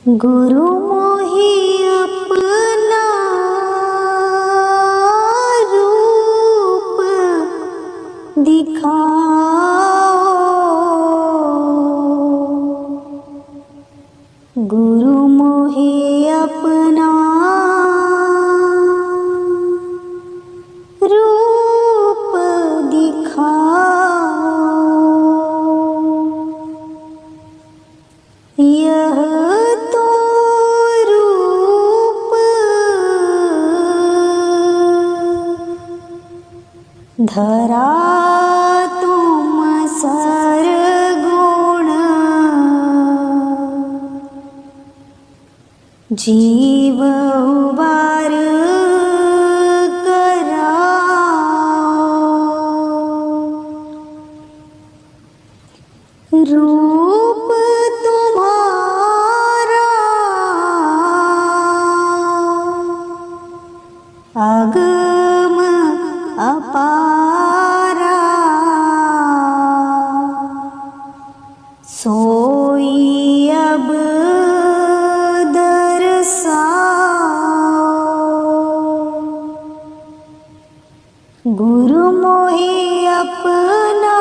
गुरु मोहि अपना रूप दिखाओ। गुरु मोहि अपना रूप दिखाओ। यह तो रूप धरा तुम सरगुण, जीव उबार कराओ। रूप तुम्हारा अगम अपारा, सोई अब दर्शाओ। गुरु मोहि अपना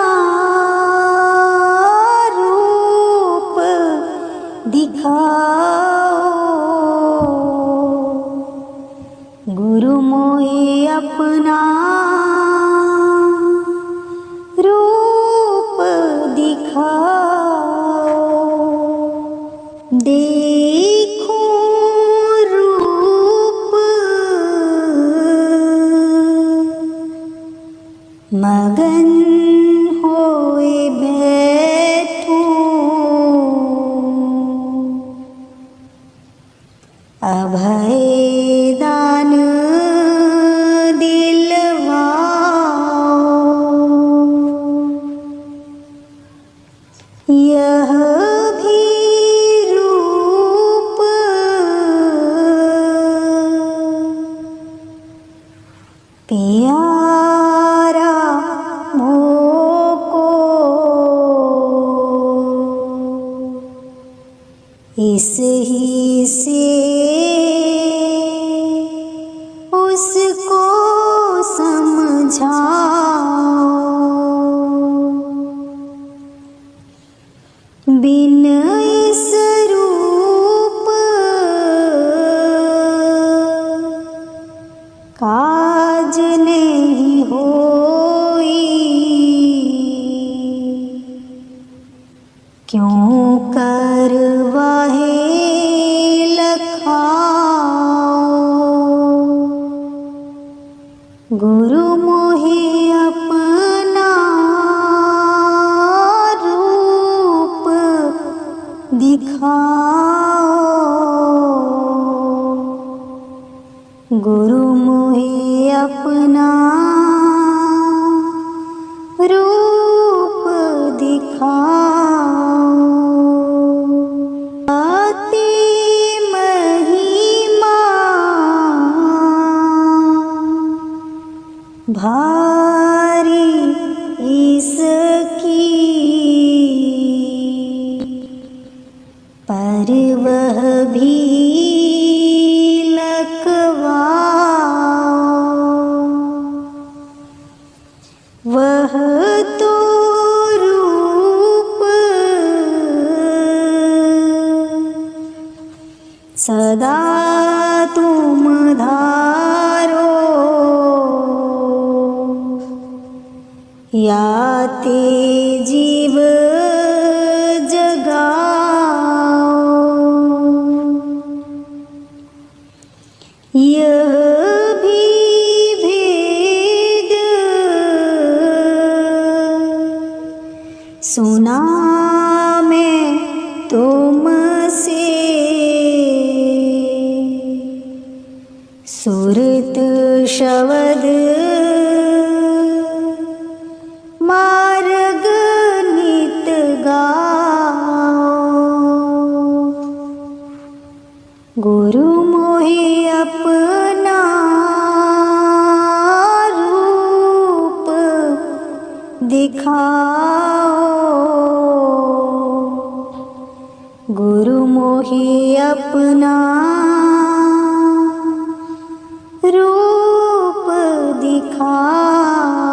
रूप दिखाओ। गुरु मोहि अपना रूप दिखाओ। देखो रूप मगन होए बैठूं, अभय दान दिलवाओ। यह भी रूप प्यारा मोको, इस ही से उसको समझाओ। बिन इस रूप काज नहीं होई, क्यों करवाहे लखाओ। गुरु मोहि अपना रूप दिखाओ। गुरु मोहि अपना रूप दिखाओ। अति महिमा भारी इसकी, पर वह भी लखवाओ। वह तो रूप सदा तुम धारो, याते जीव जगाओ। यह भी भेद सुना मैं तुमसे, सुरत शब्द मार्ग नित गाओ। गुरु मोहि अपना रूप दिखाओ। गुरु मोहि मोहि अपना रूप दिखाओ।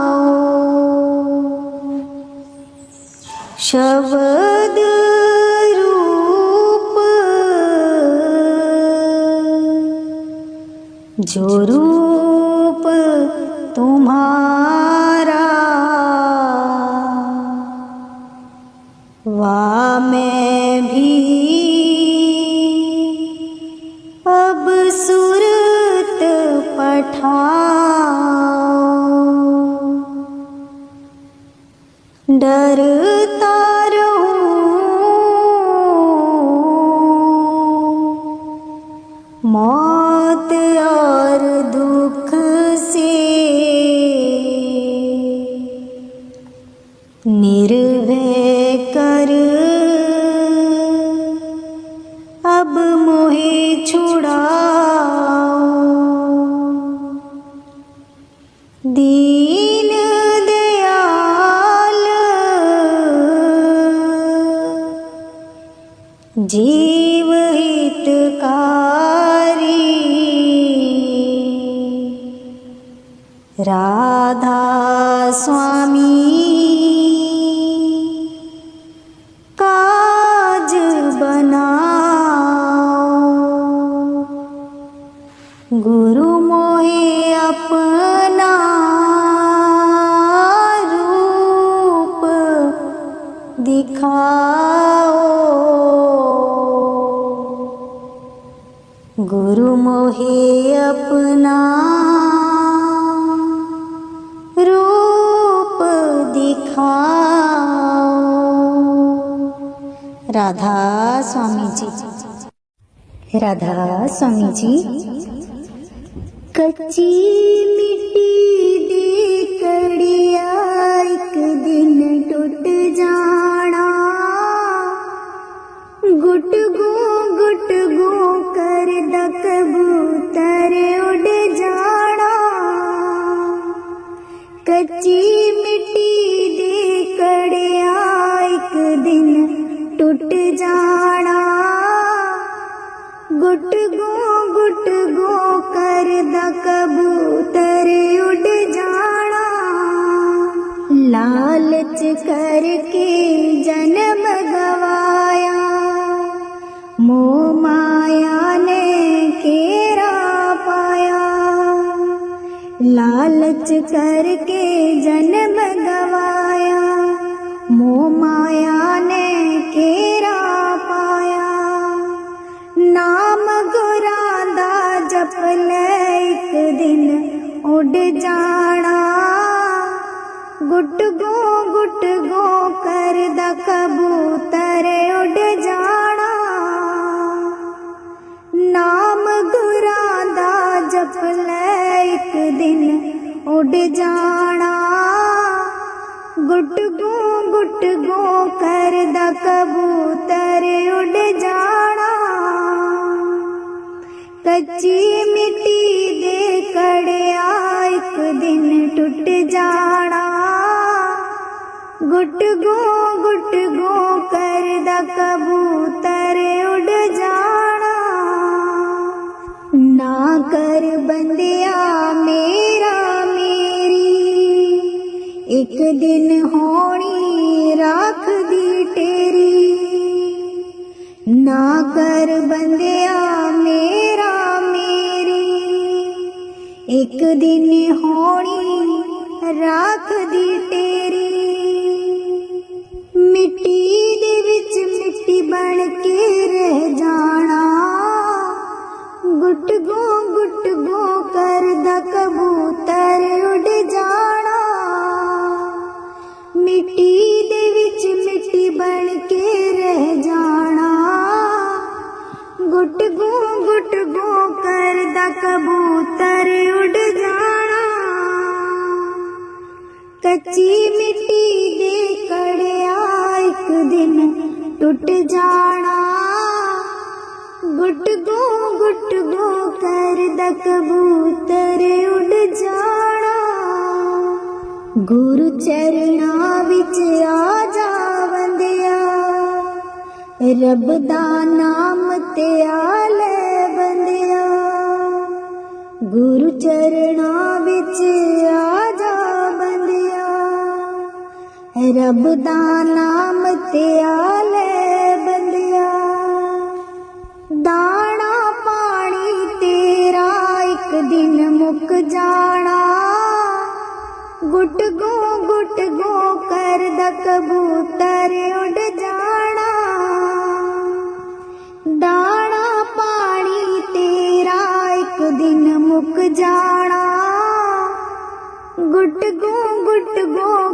शब्द रूप जो रूप तुम्हारा वा मैं भी अब सूरत पठाओ। डरता मौत और दुख से, निर्भय कर अब मोहे छुड़ाओ। दीन दयाल जीव हितकारी, राधा स्वामी काज बनाओ। गुरु मोहे अपना रूप दिखाओ। गुरु मोहे अपना रूप दिखाओ। राधा स्वामी जी। राधा स्वामी जी। कच्ची मिट्टी दी कड़िया एक दिन टूट जाना, गुट गो कर द कबूतर उड़ जाना। कच्ची मिट्टी दी कड़िया एक दिन टूट जाना, गुट गो कर द कबूतर उड़ जाना। लालच करके जन्म गवाया, मोह माया ने केरा पाया। लालच करके जन्म गवाया, मोह माया ने केरा पाया। नाम गुरां दा जप ले एक दिन उड़ जाना, गुट गो कर द कबूतर उड़ जाना। नाम गुरां दा जप ले एक दिन उड़ जाना, गुट गो कर द कबूतर उड़ जाना। कच्ची मिट्टी दे कड़िया एक दिन टूट जाना, गुट गो कर द कबूतर उड़ जाना। ना कर बंदिया मेरा मेरी, एक दिन होनी राख दी तेरी। ना कर बंदिया मेरा मेरी, एक दिन होनी राख दी तेरी। मिट्टी दे विच मिट्टी बन के रह जाना, गुट गो कर द कबूतर उड़ जाना। मिट्टी दे विच मिट्टी बन के रह जाना, गुट गो कर द कबूतर उड़ जाना। कच्ची मिट्टी दे कड़िया एक दिन टूट जाना, गुट गो कर द कबूतर उड़ जाना। गुरु चरणा विच आ जा बंदिया, रब दा नाम प्रभु दा नाम ते आले बंदिया, दाना पानी तेरा एक दिन मुक जाना। गुट गो करदा कबूतर उड़ जाना। दाना पानी तेरा एक दिन मुक जाना। गुट गो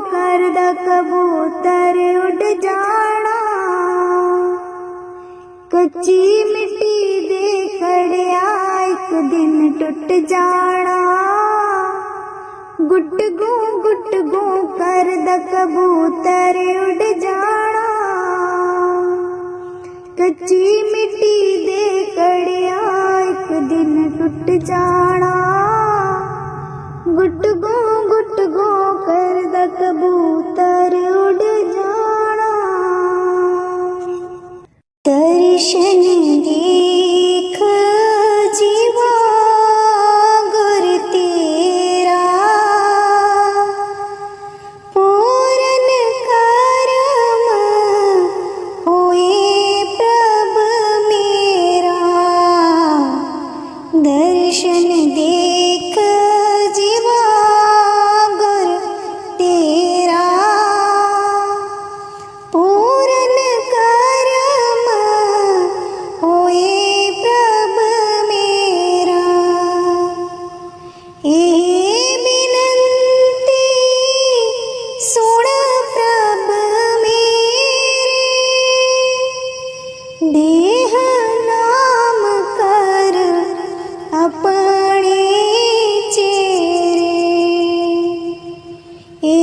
करदा कबूतर उड़ जाना। कच्ची मिट्टी दे कड़िया एक दिन टुट जाना। गुट गो करदा कबूतर उड़ जाना। कच्ची मिट्टी दे कड़िया एक दिन टुट जाना। गुट गो करदा कबूतर उड़ जाना। दर्शन देख जीवा गुर तेरा, पूरन करम होए प्रभ मेरा। दर्शन देख जीवा गुर तेरा, पूरन करम होए प्रभ मेरा। ए बिनती सुन प्रभ मेरे, देह नाम कर अपने चेरे। ए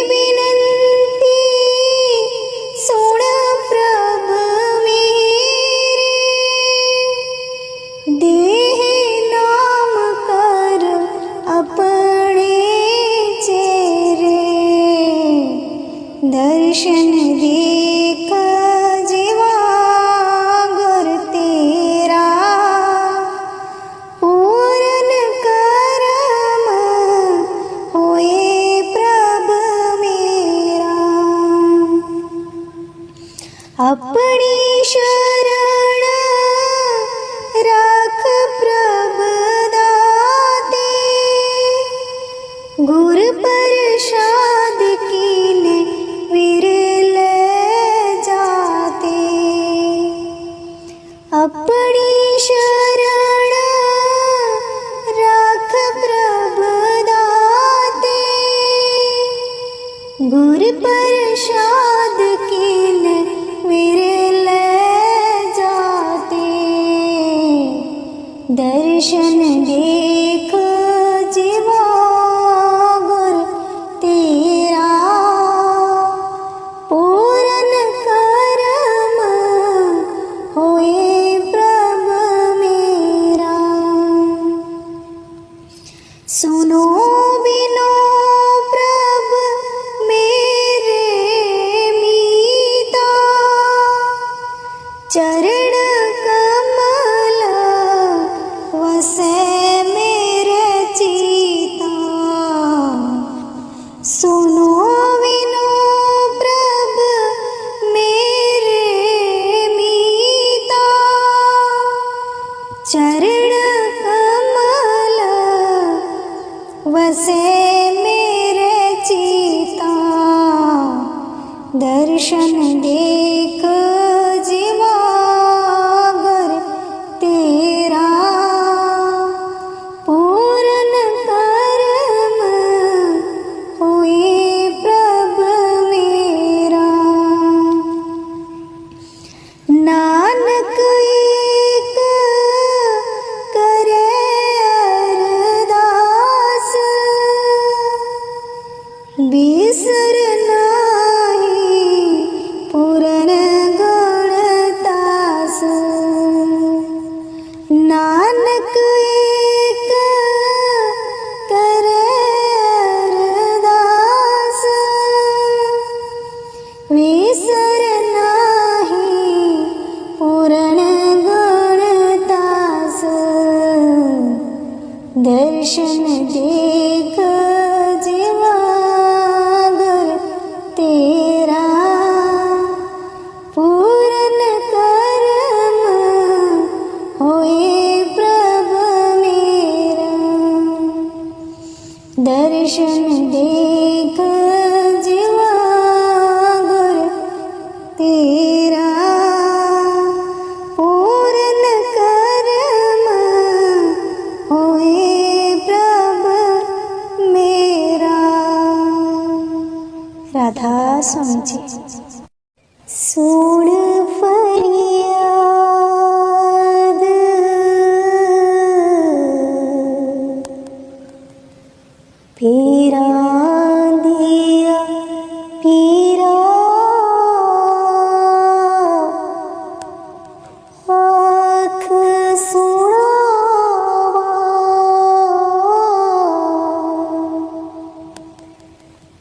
बिनती सुन प्रभ मेरे, देह नाम कर अपने चेरे। दर्शन देख जीवा गुर तेरा, पूरन करम होए प्रभ मेरा। अपनी शरण राख प्रभ दाते, गुर प्रसाद कीने विरल जाते। अपनी शरण राख प्रभ दाते, गुर प्रसाद कीने विरल जाते। दर्शन देख जीवा गुर तेरा, पूरन करम होए प्रभ मेरा। सुनो बिनो प्रभ मेरे मीता, चरण कमल वसे मेरे चीता। सुनो बिनो प्रभ मेरे मीता, चरण कमल वसे मेरे चीता। दर्शन देख जीवा गुर तेरा, पूरन करम होए प्रभ मेरा। नानक एक करे अरदास, बिसर नाही पूरन गुणदास। नानक एक करे अरदास, बिसर नाही पूरन गुणदास। दर्शन देख जीवा गुर तेरा, दर्शन देख जीवा गुर तेरा पूर्ण कर्म होए प्रभ मेरा। राधा स्वामी जी। सुन फरियाद पीरा दिया पीरा आँख सुनावा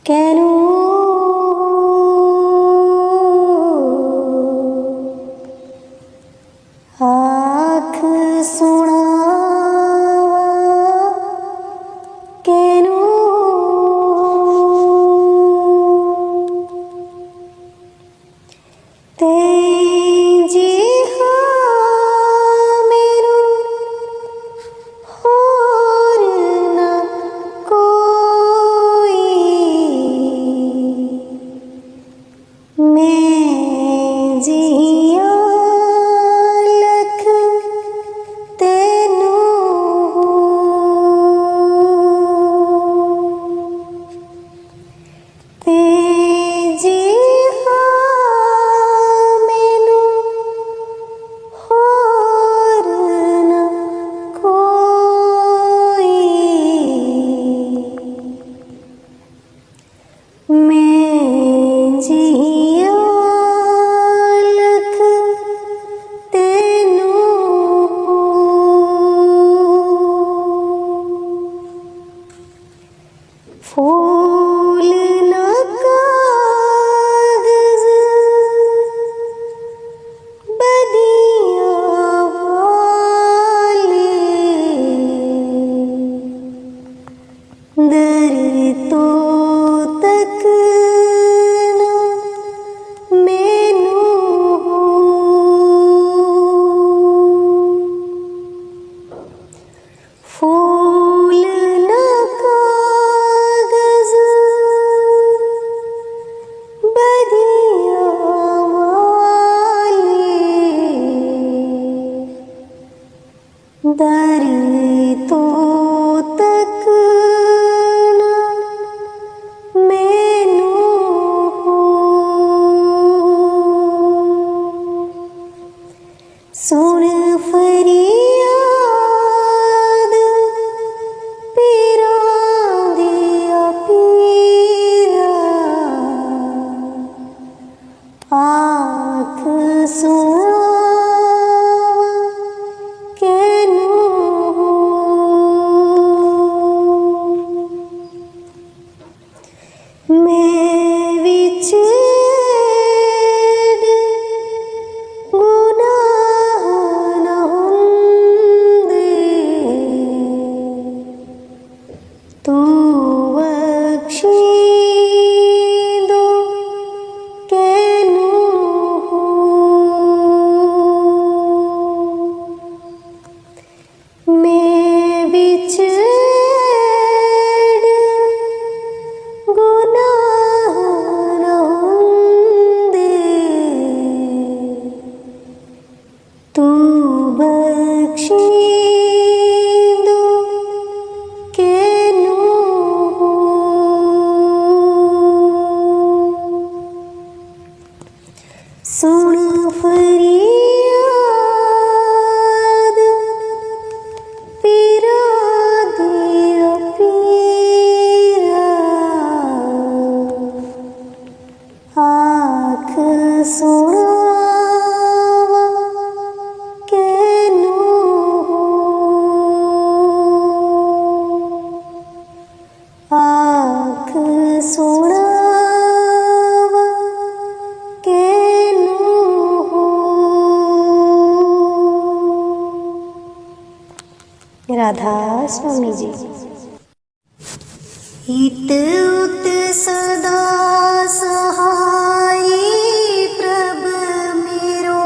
कैनू आँख सुनावा कैनू तेजी हाँ मेरू होर न कोई मैं जिया लख तेनू तेजी मैं जिया लख तेनू फूल न कागज बदिया वाले दर तो तक मैनू फूल न कागज बदिया वाले दर तो तक सुन फरियाद पीरा दिया पीरा आँख सुनावा कैनू मैं विच तू बख्शी दो कैनू मैं बिच गुनाह न हुंदे तू बख्शी सुन फरियाद पीरा दिया पीरा आँख सुनावा कैनू आँख सुनावा कैनू राधा स्वामी जी। हित उत सदा सहाय प्रभ मेरो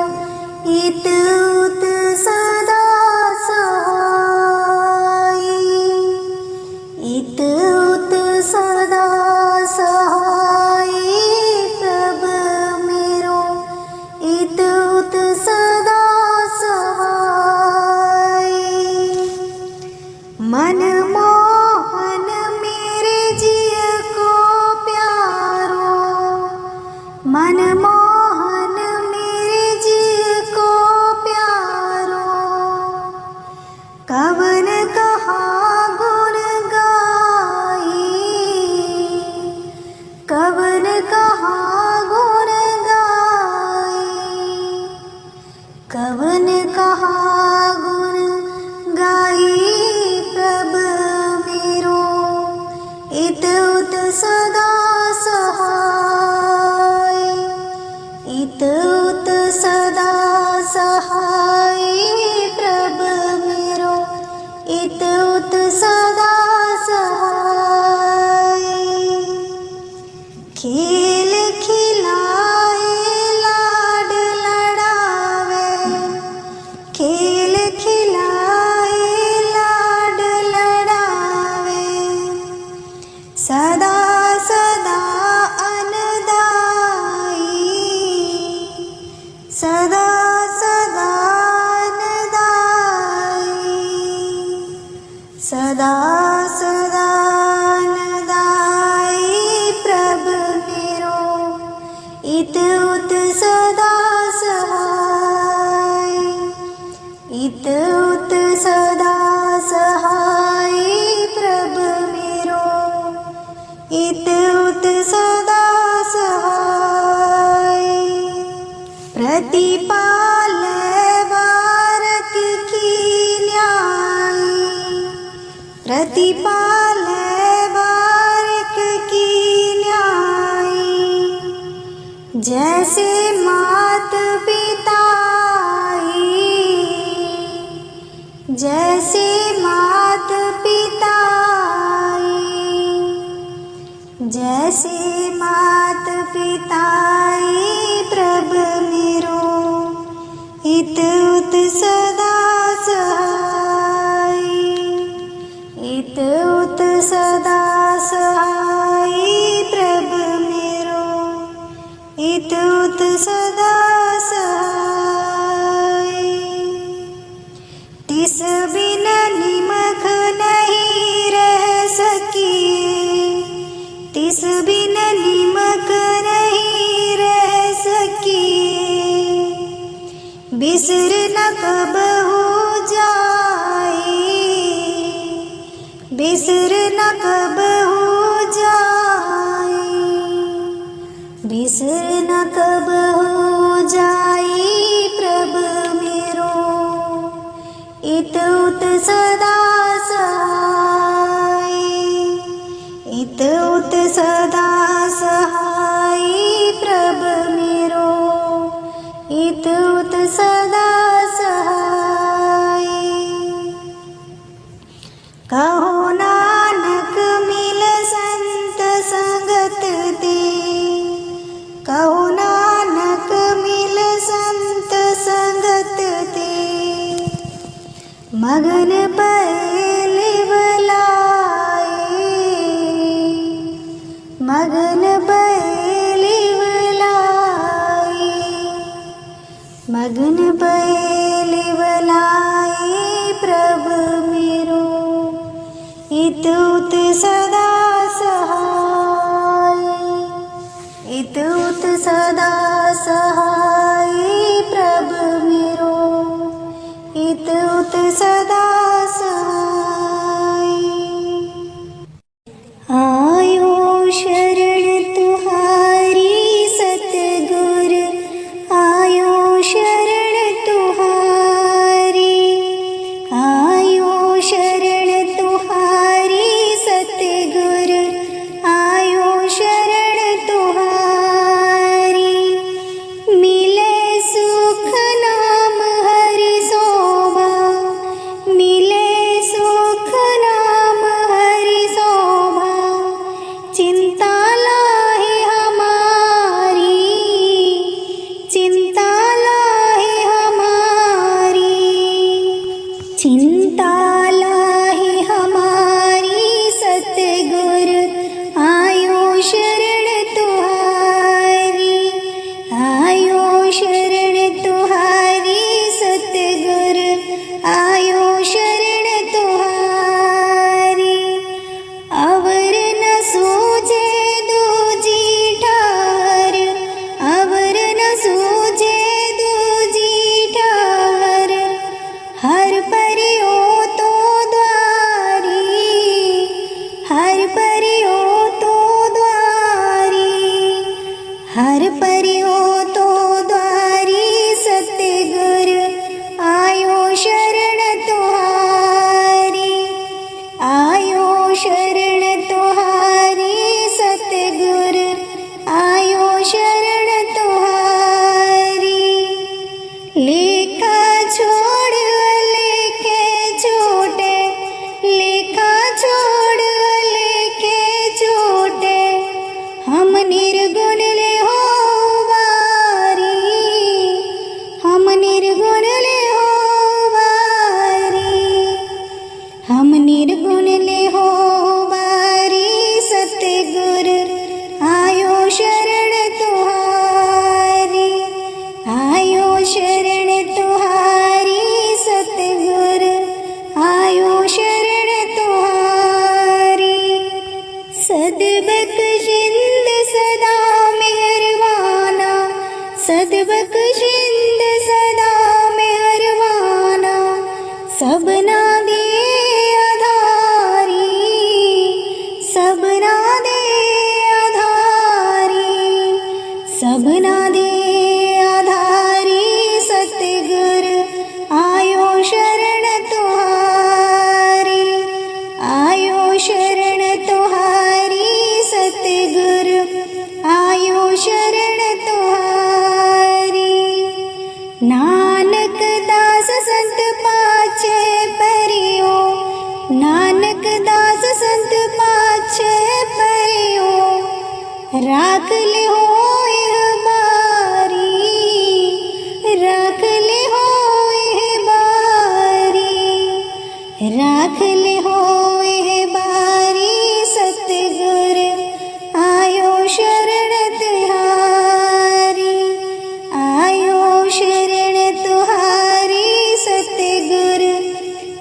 हित उत सदा सहाय हित उत खेल खिलाए लाड लड़ावे, सदा सदा अनदाई, सदा सदा अनदाई, सदा सदा अनदाई प्रभु मेरो इत उत सदा सहाय, इत उत सदा सहाय प्रभु मेरो इत उत सदा सहाय। प्रतिपाल बारक की न्याय, प्रतिपाल बारक की न्याय, जैसे मात पिताई, जैसे मात पिताई, जैसे मात पिताई प्रभु मेरो इत उत सदा सहाय, इत उत सदा सहाय प्रभु मेरो इत उत सदा सहाय। तिस बिन निमख नहीं रह सकिए, तिस बिन निमक नहीं रह सकिए, बिसर न कब हो जाए, बिसर न कब हो जाए, बिसर न कब हो जाए प्रभु मेरो इत उत सदा सहाय, इत उत सदा सहाय प्रभु मेरो इत उत सदा सहाय। कहो नानक मिल संत संगत दे, कहो नानक मिल संत संगत दे, मगन पहले बलाए, मगन पहले बलाए, मगन पहले बलाए प्रभु मेरो इत उत सदा सहाय, इत उत सदा सहाय प्रभु मेरो इत उत सदा सहाय। आयो शरण तुहारी सतगुर, आयो शरण तुहारी, आयो शरण तुहारी सतगुर, आयो शरण तुहारी, मिले सुख नाम हरि शोभा, मिले सुख नाम हरि शोभा, चिंता लाहे हमारी, चिंता लाहे हमारी, चिंता लाहे हमारी सतगुर, आयो शरण तुहारी, आयो शरण तुहारी सतगुर, आयो शरण तुहारी, अवर न सूझे दूजी ठार, अवर न सूझे दूजी ठार, हर परियो तो द्वारी, हर परियो तो द्वारी, हर परियो तो द्वारी सतगुर, आयो शरण तो सबना दे आधारी, सबना दे आधारी, सबना दे आधारी सतगुर आयो शरण तुहारी, आयो शरण तुहारी सतगुर आयो शरण तुहारी। नानक दास संत पाछे परियो, नानक दास संत पाछे परियो, राख ले हो यह बारी, राख ले हो यह बारी, राख ले हो यह बारी सतगुर आयो शरण तुहारी, आयो शरण तुहारी सतगुर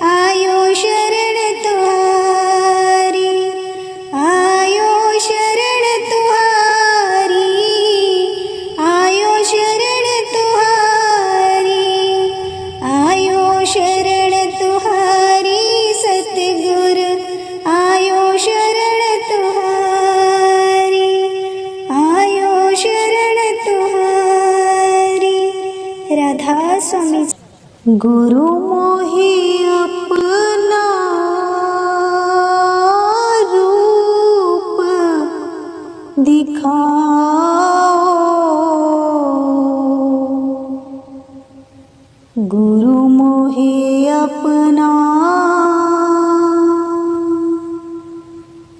आयो शरण तुहारी, आयो शरण तुहारी, आयो शरण तुहारी, आयो शरण तुहारी सतगुर आयो शरण तुहारी, आयो शरण तुहारी। राधा स्वामी। गुरु मोहि अपना रूप दिखाओ, गुरु मोहि अपना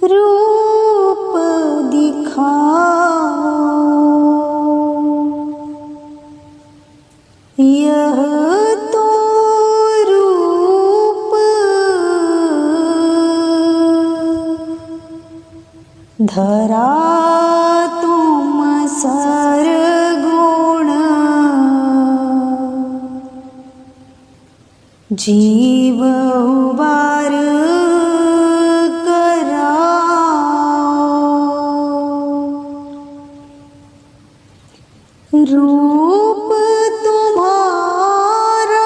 रूप दिखाओ, यह तो रूप धरा तुम सरगुण, जीव उबार कराओ, रूप तुम्हारा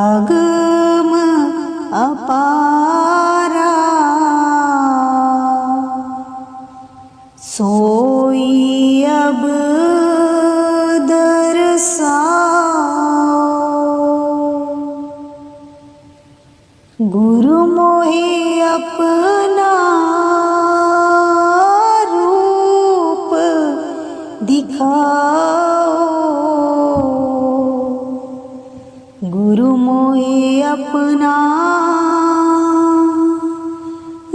अगम अपारा, सोई अब दरसाओ, गुरु मोहि अपना रूप दिखाओ, गुरु मोहि अपना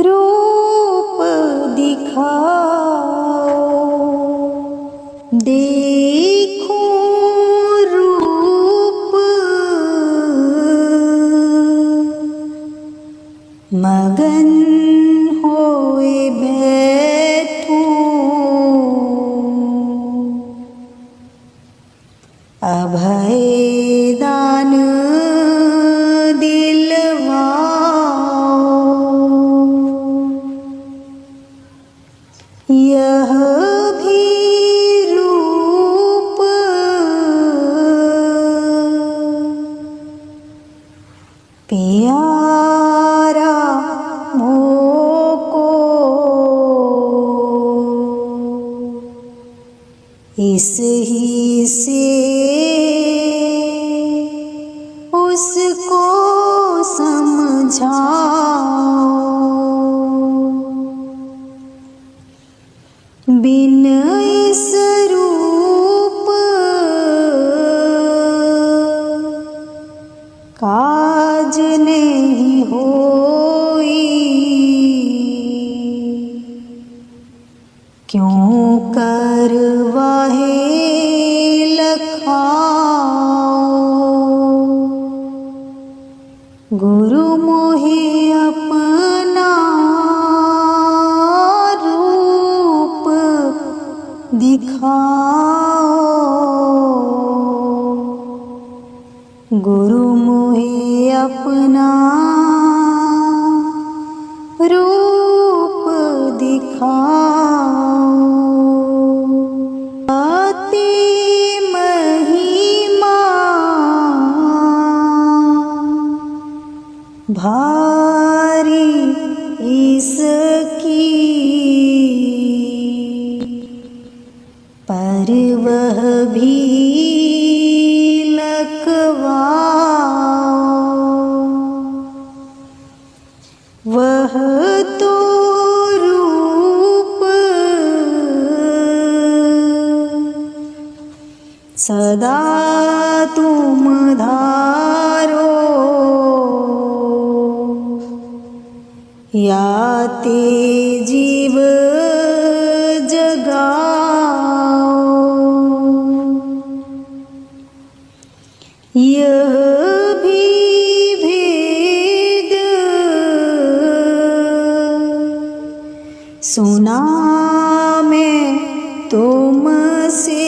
रूप दिखाओ, देखो रूप मगन होए बैठूं, अभय दान दिलवाओ, यह भी रूप प्यारा मोको, इस ही से उसको समझाओ, बिन इस रूप काज नहीं होई, क्यों करवाहे लखाओ, गुरु मोहि अपना रूप दिखाओ, गुरु मोहि अपना रूप दिखाओ, अति महिमा भारी इसकी, पर वह भी वह तो रूप सदा तुम धारो, या ते जीव जगाओ। यह भी भेद सुना मैं तुमसे,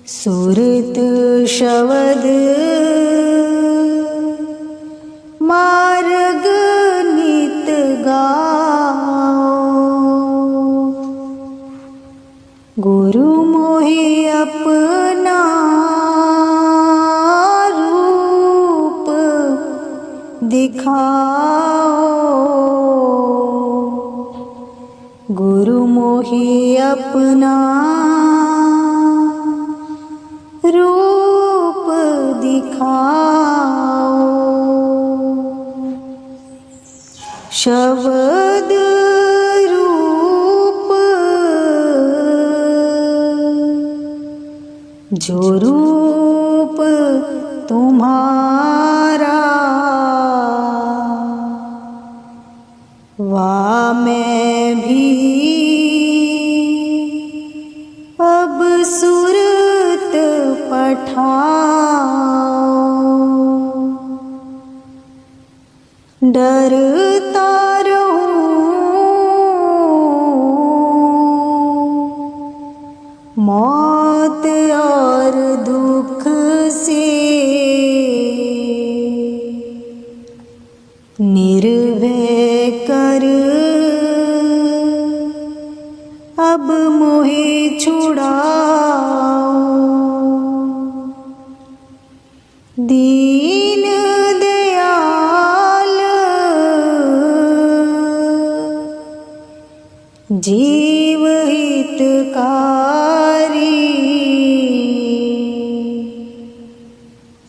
सुरत शब्द मार्ग नित गाओ। गुरु मोहे अपना रूप दिखाओ, गुरु मोहे अपना रूप दिखाओ। शब्द रूप जो रूप तुम्हारा, वा मैं भी अब सुरत पठाओ। डरता मौत और दुख से, निर्भय कर अब मोहे छुड़ाओ। दीन दयाल जीव हितकारी,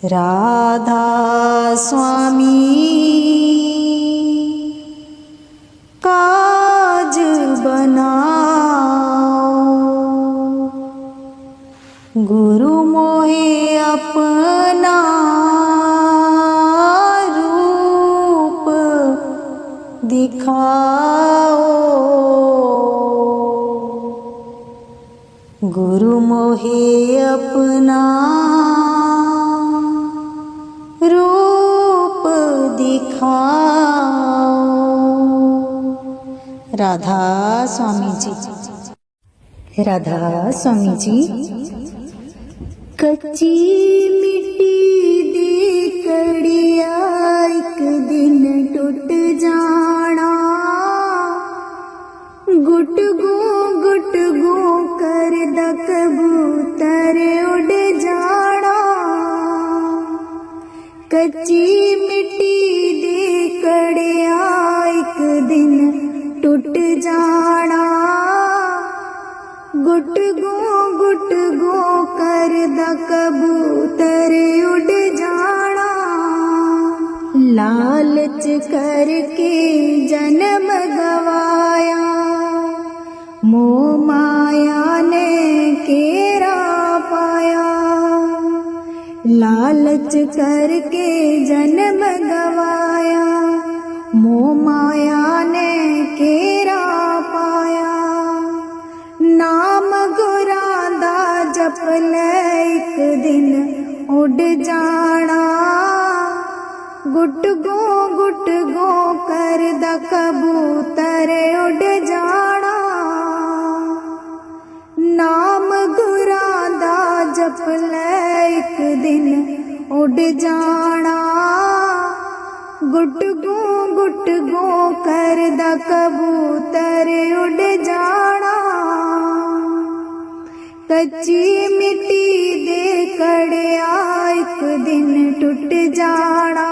राधा स्वामी काज बनाओ। गुरु मोहे अपना रूप दिखाओ, गुरु मोहे अपना रूप दिखाओ। राधा स्वामी जी। राधा स्वामी जी। कच्ची मिट्टी दे कड़िया एक दिन टूट जाना, गुट गो कर द कबूतर उड़ जाना। कच्ची मिट्टी दे कड़िया एक दिन टूट जाना, गुट गो कर द कबूतर उड़ जाना। लालच करके जन्म गवाया, मोह माया ने केरा पाया। लालच करके जन्म गवाया, मोह माया ने केरा पाया। नाम गुरां दा जप ले एक दिन उड़ जाना, गुट गो कर द कबूतर उड़ जाना। नाम गुरां दा जप ले एक दिन उड़ जाना, गुट गो कर द कबूतर उड़ जाना। कच्ची मिट्टी दे कड़िया एक दिन टुट जाना।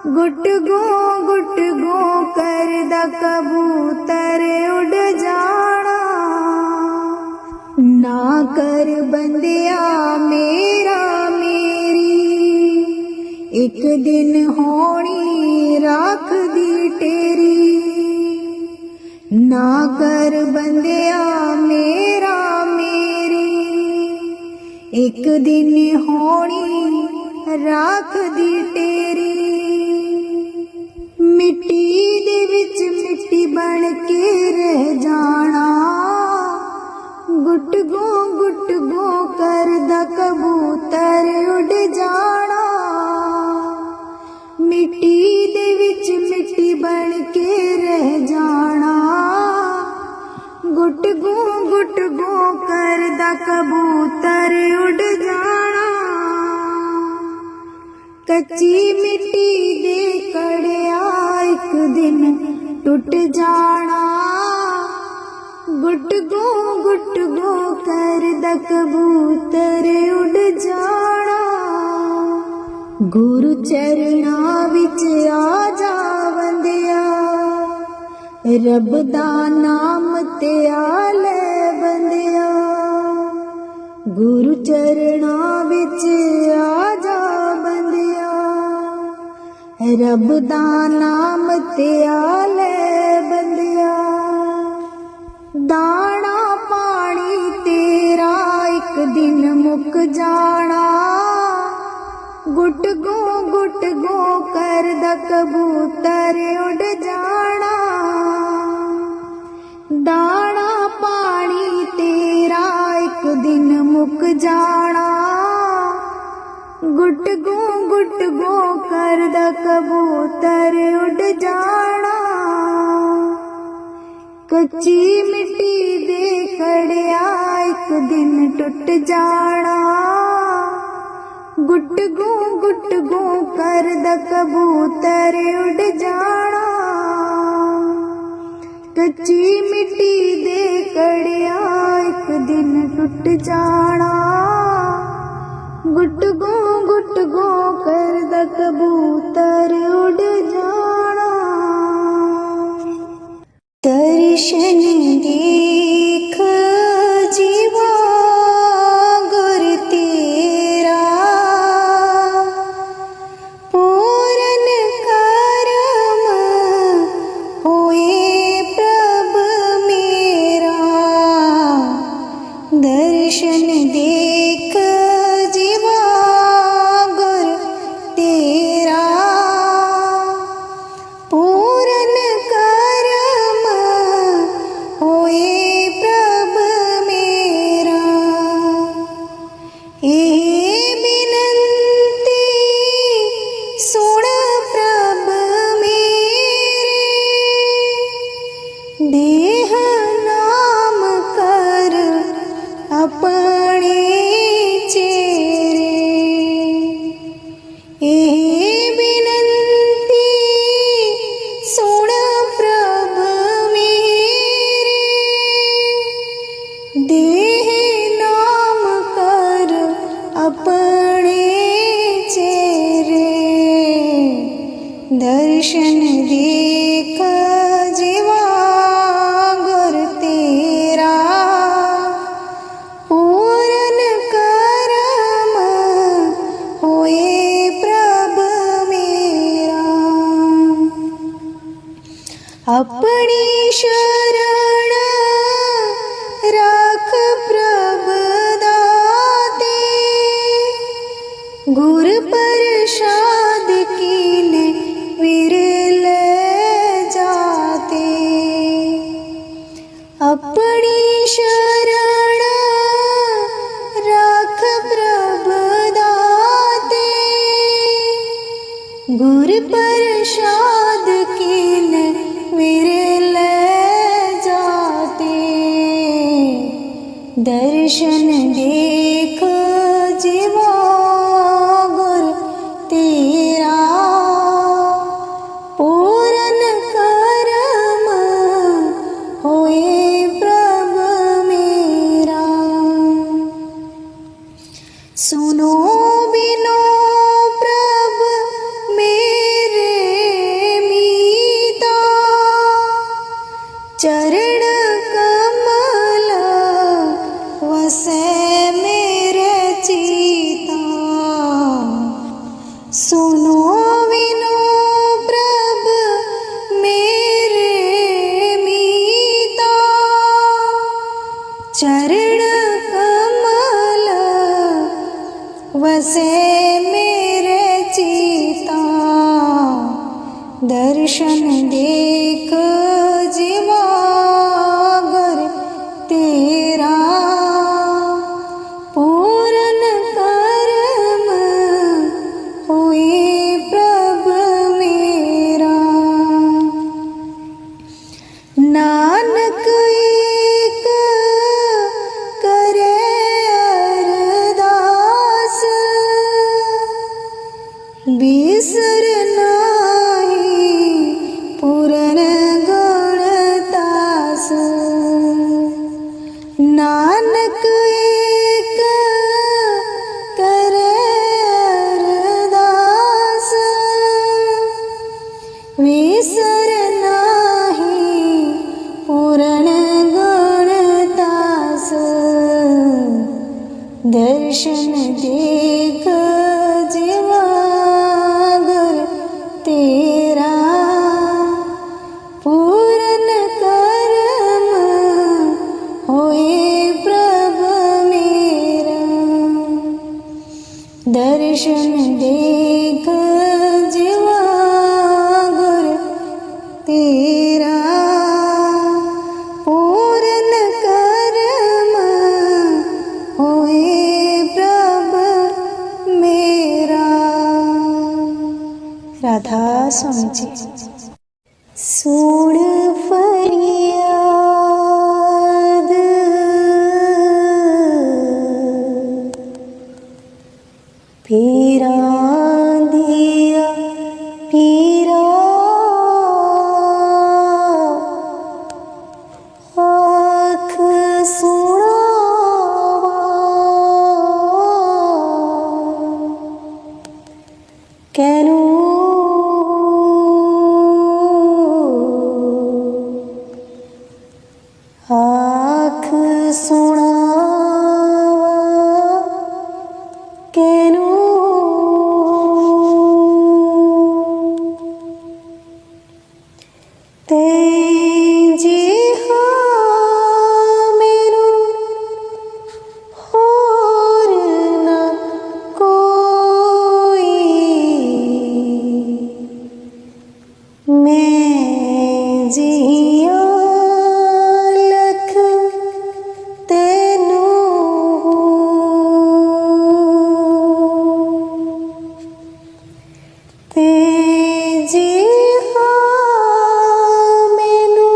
गुट गो करदा कबूतर उड़ जाना। ना कर बंदिया मेरा मेरी, एक दिन होनी राख दी तेरी। ना कर बंदिया मेरा मेरी, एक दिन होनी राख दी तेरी। मिट्टी दे विच मिट्टी बन के रह जाना। गुट गो करदा कबूतर उड़ जाना। मिट्टी दे विच मिट्टी बन के रह जाना। गुट गो करदा कबूतर उड़ जाना। कच्ची मिट्टी दे कड़िया एक दिन टुट जाना। गुट गो करदा कबूतर उड़ जाना। गुरु चरणा विच आ जा बंदिया, रब दा नाम ते आ ले बंदिया। गुरु चरणा विच आ जा बंदिया, रब दा नाम ते आ ले बंदिया। दाना पानी तेरा एक दिन मुक जाना। गुट गो करदा कबूतर उड़ जाना। दाना पानी तेरा एक दिन मुक जाना। गुट गो करदा कबूतर उड़ जाना। कच्ची मिट्टी दे कड़िया एक दिन टुट जाना। गुट गो करदा कबूतर उड़ जाना। कच्ची मिट्टी दे कड़िया एक दिन टुट जाना। गुट गो करदा कबूतर उड़ जाना। दर्शन देख जीवा गुर तेरा, पूरन करम होए प्रभ मेरा। दर्शन देख जीवा गुर तेरा, पूरन करम होए प्रभ मेरा। ए बिनती सुन प्रभ मेरे, देह नाम कर अपने चेरे। ए बिनती सुन प्रभ मेरे, देह नाम कर अपने चेरे। दर्शन देख जीवा गुर तेरा, पूरन करम होए प्रभ मेरा। अपनी शरण राख प्रभ दाते, गुर प्रसाद कीने विरल जाते। अपनी शरण राख प्रभ दाते, गुर प्रसाद कीने विरल जाते। दर्शन देख जीवा गुर तेरा, पूरन करम होए प्रभ मेरा। सुनो बिनो प्रभ मेरे मीता, चरण कमल वसे मेरे चीता। सुनो बिनो प्रभ मेरे मीता, चरण कमल वसे मेरे चीता। दर्शन देख जीवागर तेरा, पूर्ण कर्म हुए प्रभ मेरा। नानक एक करे अरदास, बिसर नाही पूरन गुणतास। नानक एक करे अरदास, बिसर नाही पूरन गुणतास। दर्शन देख जीवागर तेरा, पूर्ण कर्म होए प्रभ मेरा। दर्शन देख जीवागर तेरा, पूर्ण कर्म होए प्रभ मेरा। राधा स्वामी जी। सुन फरियाद पीरा दिया पीरा, आँख सुनावा कैनू। आँख सुनावा कैनू, तेजी हाँ मेनू होर न कोई। मैं जिया लख तेनू, तेजी हाँ मैनू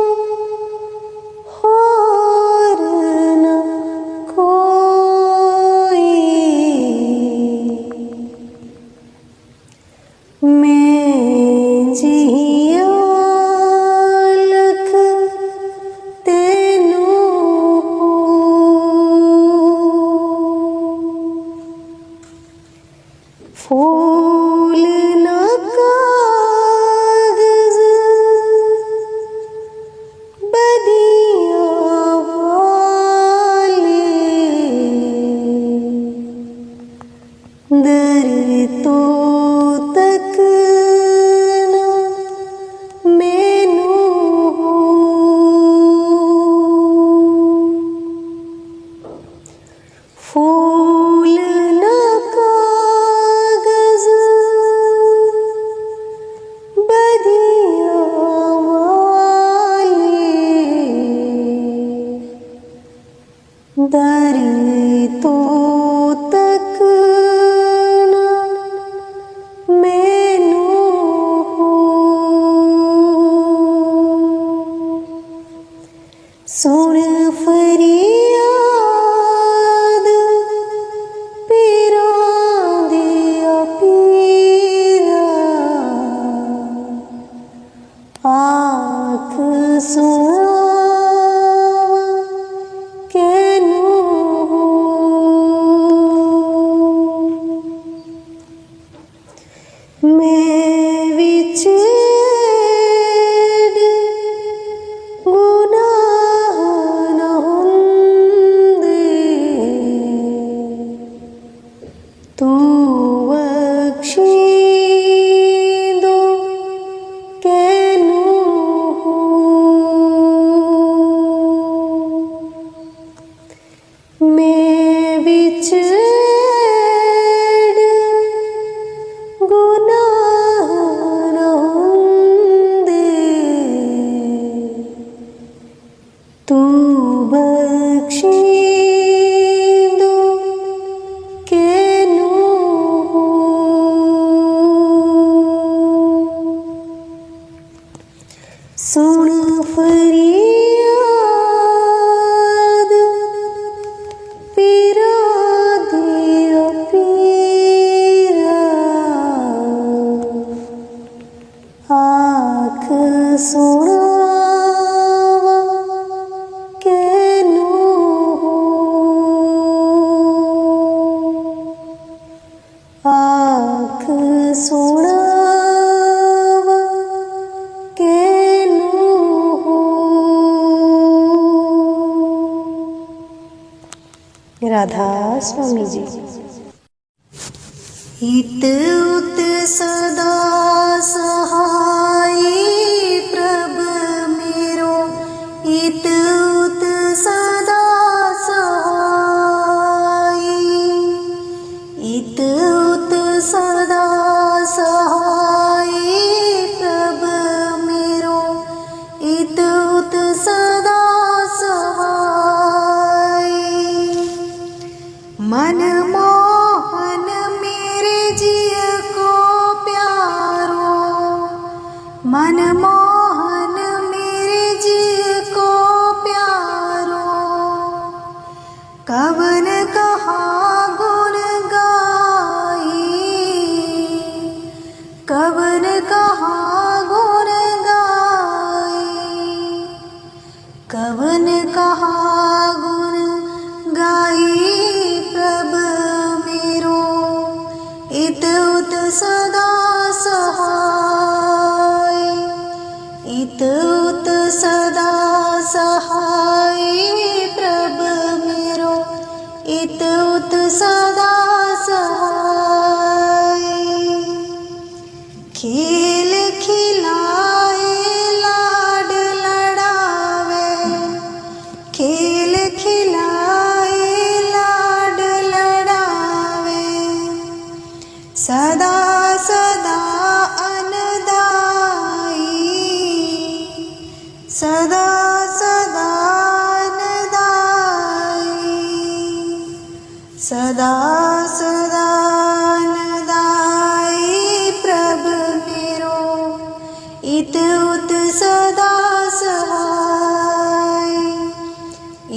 होर न कोई। मैं जिया लख तेनू, फूल न कागज बदिया वाले, दर तो तक न मैनू। फूल न कागज बदिया वाले, दर तो तक न मैनू। सुन फरियाद पीरा दिया पीरा, आँख सुनावा कैनू। राधा स्वामी जी। हित उत सदा सहाय प्रभ मेरो, हित उत सदा सहाय, हित उत सदा सहाय प्रभ मेरो, हित उत सदा सहाय। मनमोहन मेरे जिय को प्यारो, मनमोहन मेरे जिय को प्यारो, कवन कहाँ गुण गाई, कवन कहाँ गुण गाई, कवन कहाँ गुण गाई प्रभ मेरो, इत उत सदा सहाय, इत उत सदा सहाय प्रभ मेरो, इत उत सदा सहाय। खेल खिलाए लाड लड़ावे, खेल खिलाए लाड लड़ावे, सदा सदा अनदाई, सदा सदा अनदाई, सदा सदा अनदाई प्रभ मेरो, इत उत सदा सहाय,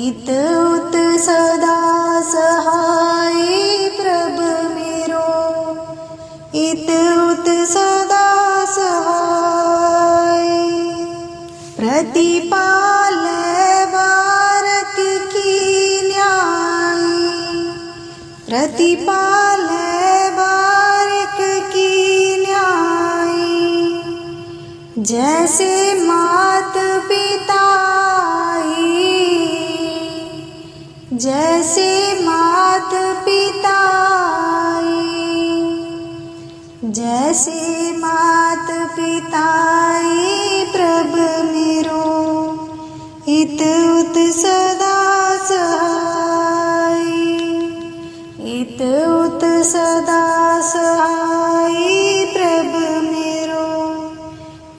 इत उत सदा सहाय प्रभ मेरो, इत उत सदा सहाय। प्रतिपालय बारक की न्यायी, प्रतिपालय बारक की न्यायी, जैसे मात पिताई, जैसे मात पिताई, जैसे मात पिताई प्रभ मेरो, इत उत सदा सहाय, इत उत सदा सहाय प्रभ मेरो,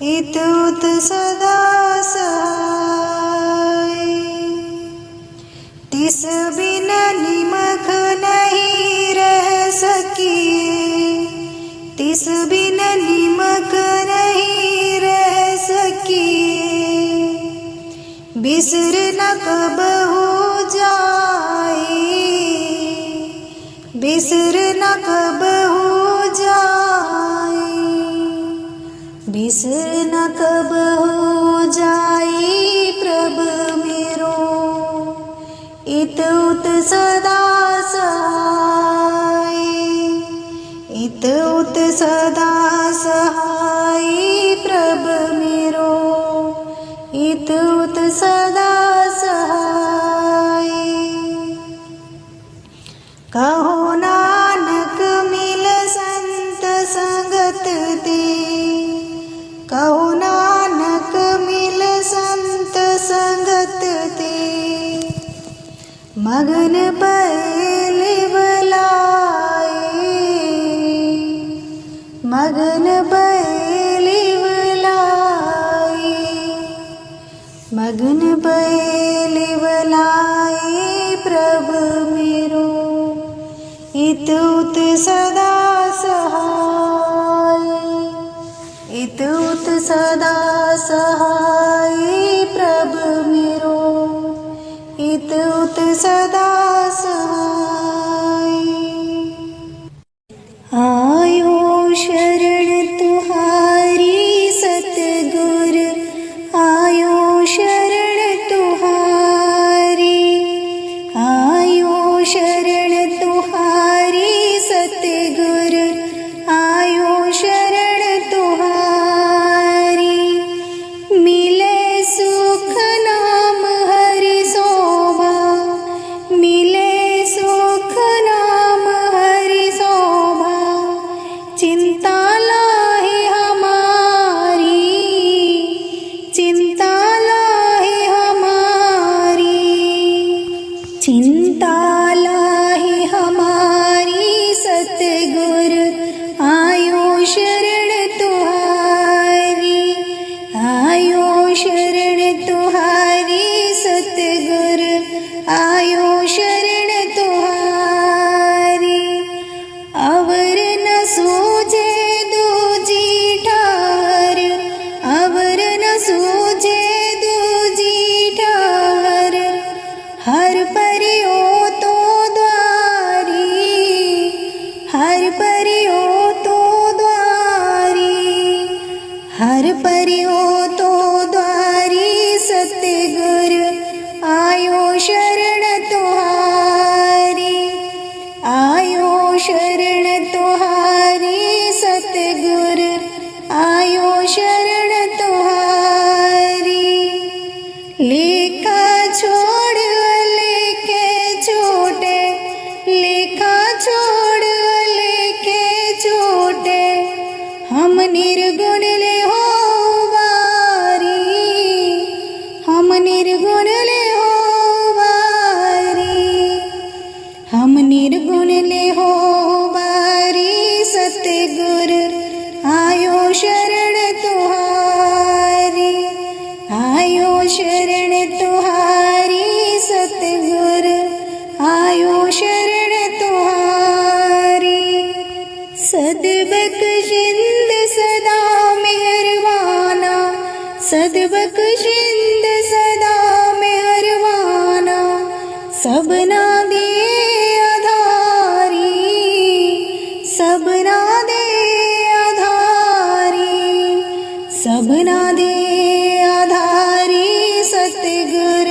इत उत सदा सहाय। तिस बिन निमख नहीं रह सकिए, तिस बिन निमक नहीं रह सकिए, बिसर न कब हो जाए, बिसर न कब हो जाए, बिसर न कब हो जाए प्रभ मेरो, इत उत सदा सहाय, इत उत सदा सहाय प्रभ मेरो, इत उत सदा सहाय। कहो नानक मिल संत संगत दे, कहो नानक मिल संत संगत दे, मगन बैल बलाए, मगन बैल बलाए, मगन बैल बलाए प्रभ मेरो, इत उत सदा सहाय, इत उत सदा सहाय प्रभ मेरो, इत उत सदा सहाय। आयो शरण तुहारी सतगुर, आयो शरण तुहारी, आयो शरण तुहारी सतगुर, आयो शरण तुहारी। परियो तो द्वारी, हर परियो तो द्वारी, हर परियो तो द्वारी। सतगुर आयो शरण तुहारी, आयो शरण तुहारी। सतगुर आयो शरण तुहारी। लेखा छोड़ लेके छूटे, लेखा छोड़ लेके छूटे, हम निर्गुण ले हो बारी, हम निर्गुण ले हो बारी, हम निर्गुण ले हो बारी। सतगुर आयो शरण तुहारी, आयो शरण तुहारी। सतगुर आयो शरण तुहारी। सदबख्शिंद सदा मेहरबाना, सदबख्शिंद सदा मेहरबाना। सबना दे आधारी, सबना दे आधारी, सबना दे आधारी। सतगुर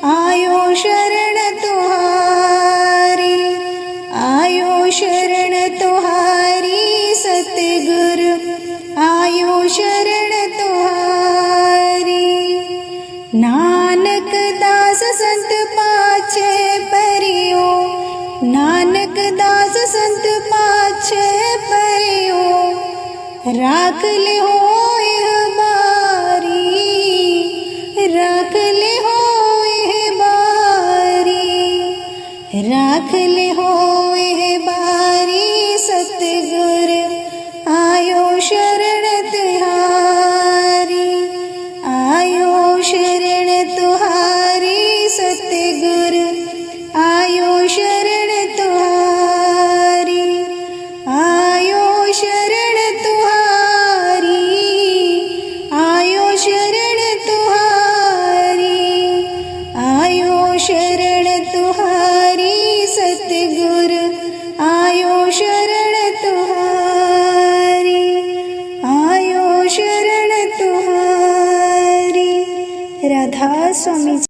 आयो शरण तुहारी, आयो शरण तुहारी। सतगुर आयो शरण तुहारी। नानक दास संत पाछे परियो, नानक दास संत पाछे परियो। राख ले हो यह बारी, राख ले हो यह बारी, राख ले हो यह बारी। सतगुर आयो शरण तुहारी, आयो शरण तुहारी। सतगुर आयो शरण तुहारी, आयो शरण तुहारी, आयो शरण तुहारी, आयो शरण तुहारी। सतगुर आयो शरण तुहारी, आयो शरण तुहारी। राधा स्वामी।